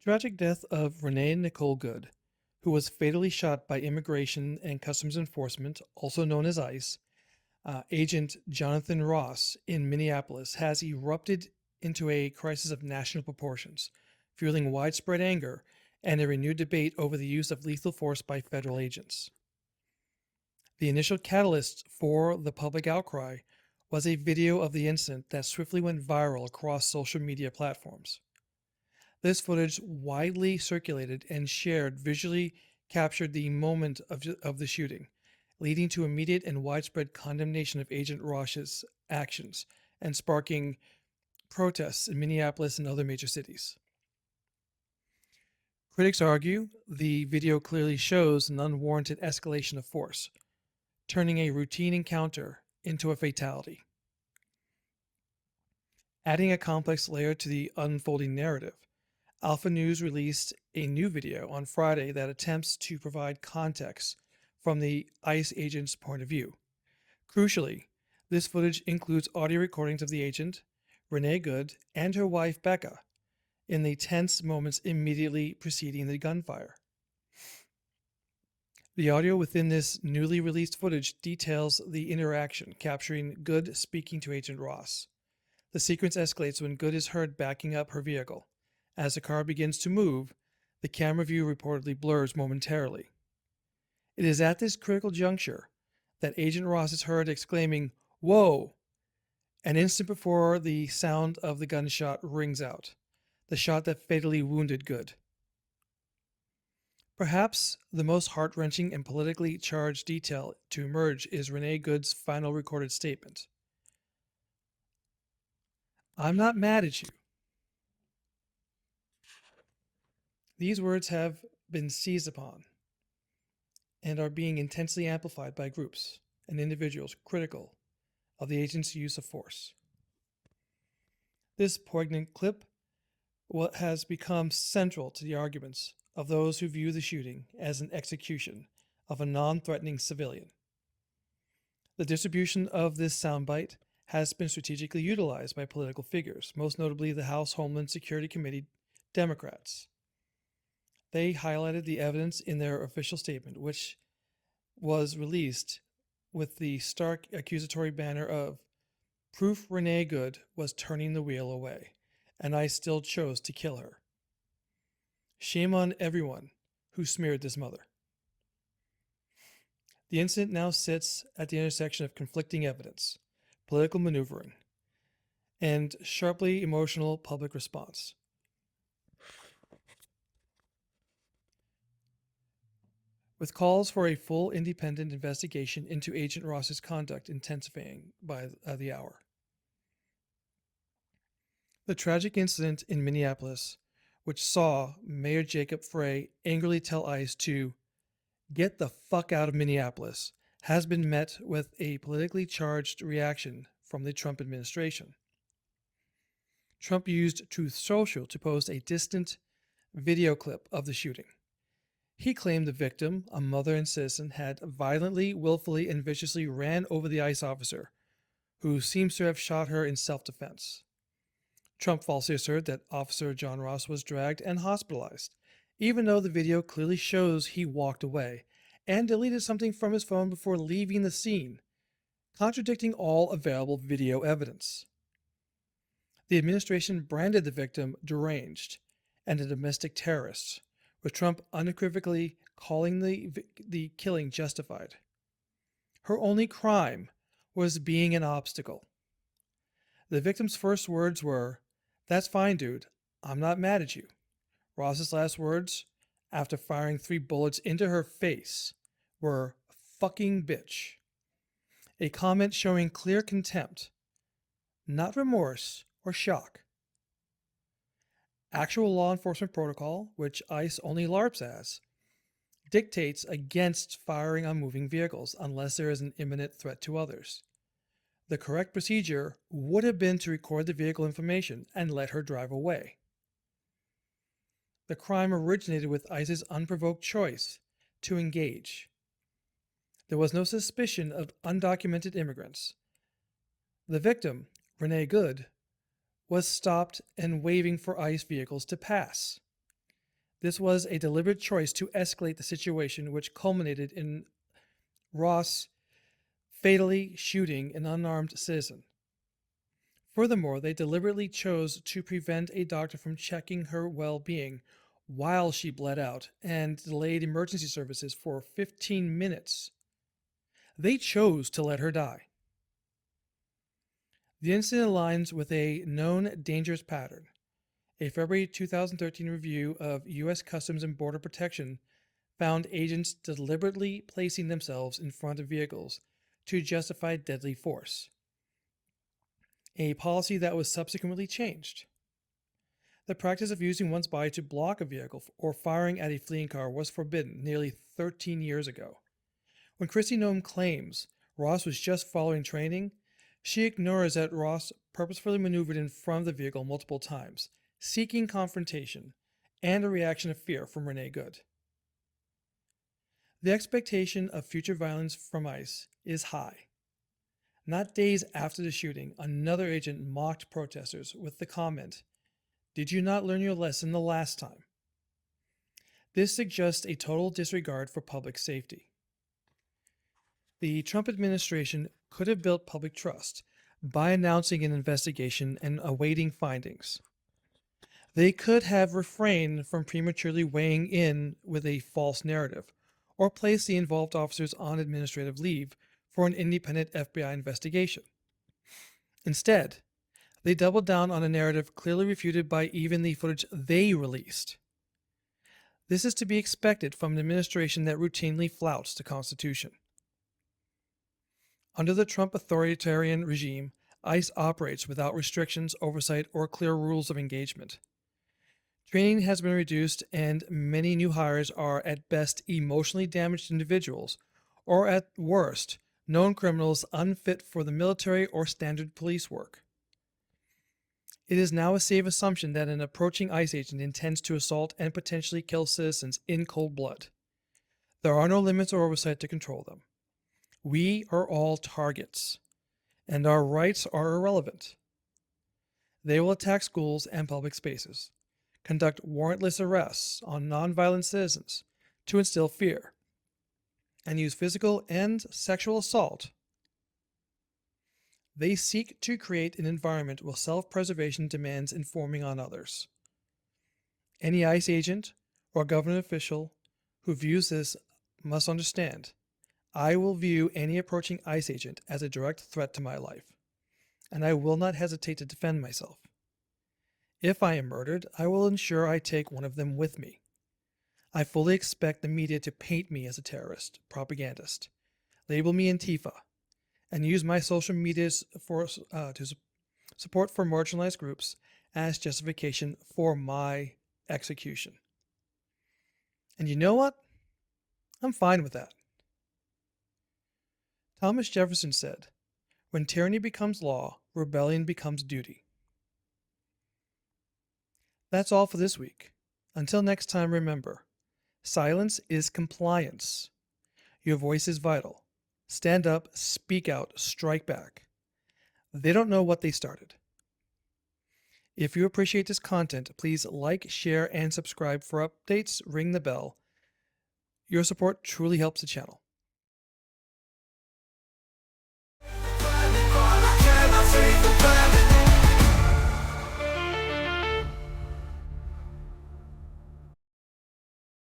Tragic death of Renee Nicole Good, who was fatally shot by Immigration and Customs Enforcement, also known as ICE, agent Jonathan Ross in Minneapolis, has erupted into a crisis of national proportions, fueling widespread anger and a renewed debate over the use of lethal force by federal agents. The initial catalyst for the public outcry was a video of the incident that swiftly went viral across social media platforms. This footage, widely circulated and shared, visually captured the moment of the shooting, leading to immediate and widespread condemnation of Agent Ross's actions and sparking protests in Minneapolis and other major cities. Critics argue the video clearly shows an unwarranted escalation of force, turning a routine encounter into a fatality. Adding a complex layer to the unfolding narrative, Alpha News released a new video on Friday that attempts to provide context from the ICE agent's point of view. Crucially, this footage includes audio recordings of the agent, Renee Good, and her wife, Becca, in the tense moments immediately preceding the gunfire. The audio within this newly released footage details the interaction, capturing Good speaking to Agent Ross. The sequence escalates when Good is heard backing up her vehicle. As the car begins to move, the camera view reportedly blurs momentarily. It is at this critical juncture that Agent Ross is heard exclaiming, "Whoa!" an instant before the sound of the gunshot rings out, the shot that fatally wounded Good. Perhaps the most heart-wrenching and politically charged detail to emerge is Renee Good's final recorded statement. "I'm not mad at you." These words have been seized upon and are being intensely amplified by groups and individuals critical of the agent's use of force. This poignant clip has become central to the arguments of those who view the shooting as an execution of a non-threatening civilian. The distribution of this soundbite has been strategically utilized by political figures, most notably the House Homeland Security Committee Democrats. They highlighted the evidence in their official statement, which was released with the stark accusatory banner of "Proof Renee Good was turning the wheel away, and I still chose to kill her. Shame on everyone who smeared this mother." The incident now sits at the intersection of conflicting evidence, political maneuvering, and sharply emotional public response. With calls for a full independent investigation into Agent Ross's conduct intensifying by the hour. The tragic incident in Minneapolis, which saw Mayor Jacob Frey angrily tell ICE to "get the fuck out of Minneapolis," has been met with a politically charged reaction from the Trump administration. Trump used Truth Social to post a distant video clip of the shooting. He claimed the victim, a mother and citizen, had violently, willfully, and viciously ran over the ICE officer, who seems to have shot her in self-defense. Trump falsely asserted that Officer John Ross was dragged and hospitalized, even though the video clearly shows he walked away and deleted something from his phone before leaving the scene, contradicting all available video evidence. The administration branded the victim deranged and a domestic terrorist, with Trump unequivocally calling the killing justified. Her only crime was being an obstacle. The victim's first words were, "That's fine, dude. I'm not mad at you." Ross's last words, after firing 3 bullets into her face, were "fucking bitch." A comment showing clear contempt, not remorse or shock. Actual law enforcement protocol, which ICE only LARPs as, dictates against firing on moving vehicles unless there is an imminent threat to others. The correct procedure would have been to record the vehicle information and let her drive away. The crime originated with ICE's unprovoked choice to engage. There was no suspicion of undocumented immigrants. The victim, Renee Good, was stopped and waving for ICE vehicles to pass. This was a deliberate choice to escalate the situation, which culminated in Ross fatally shooting an unarmed citizen. Furthermore, they deliberately chose to prevent a doctor from checking her well being while she bled out and delayed emergency services for 15 minutes. They chose to let her die. The incident aligns with a known dangerous pattern. A February 2013 review of U.S. Customs and Border Protection found agents deliberately placing themselves in front of vehicles to justify deadly force, a policy that was subsequently changed. The practice of using one's body to block a vehicle or firing at a fleeing car was forbidden nearly 13 years ago. When Christy Nome claims Ross was just following training, she ignores that Ross purposefully maneuvered in front of the vehicle multiple times, seeking confrontation and a reaction of fear from Renee Good. The expectation of future violence from ICE is high. Not days after the shooting, another agent mocked protesters with the comment, "Did you not learn your lesson the last time?" This suggests a total disregard for public safety. The Trump administration could have built public trust by announcing an investigation and awaiting findings. They could have refrained from prematurely weighing in with a false narrative, or placed the involved officers on administrative leave for an independent FBI investigation. Instead, they doubled down on a narrative clearly refuted by even the footage they released. This is to be expected from an administration that routinely flouts the Constitution. Under the Trump authoritarian regime, ICE operates without restrictions, oversight, or clear rules of engagement. Training has been reduced, and many new hires are at best emotionally damaged individuals, or at worst, known criminals unfit for the military or standard police work. It is now a safe assumption that an approaching ICE agent intends to assault and potentially kill citizens in cold blood. There are no limits or oversight to control them. We are all targets, and our rights are irrelevant. They will attack schools and public spaces, conduct warrantless arrests on nonviolent citizens to instill fear, and use physical and sexual assault. They seek to create an environment where self-preservation demands informing on others. Any ICE agent or government official who views this must understand, I will view any approaching ICE agent as a direct threat to my life, and I will not hesitate to defend myself. If I am murdered, I will ensure I take one of them with me. I fully expect the media to paint me as a terrorist, propagandist, label me Antifa, and use my social media to support for marginalized groups as justification for my execution. And you know what? I'm fine with that. Thomas Jefferson said, "When tyranny becomes law, rebellion becomes duty." That's all for this week. Until next time, remember, silence is compliance. Your voice is vital. Stand up, speak out, strike back. They don't know what they started. If you appreciate this content, please like, share, and subscribe for updates. Ring the bell. Your support truly helps the channel.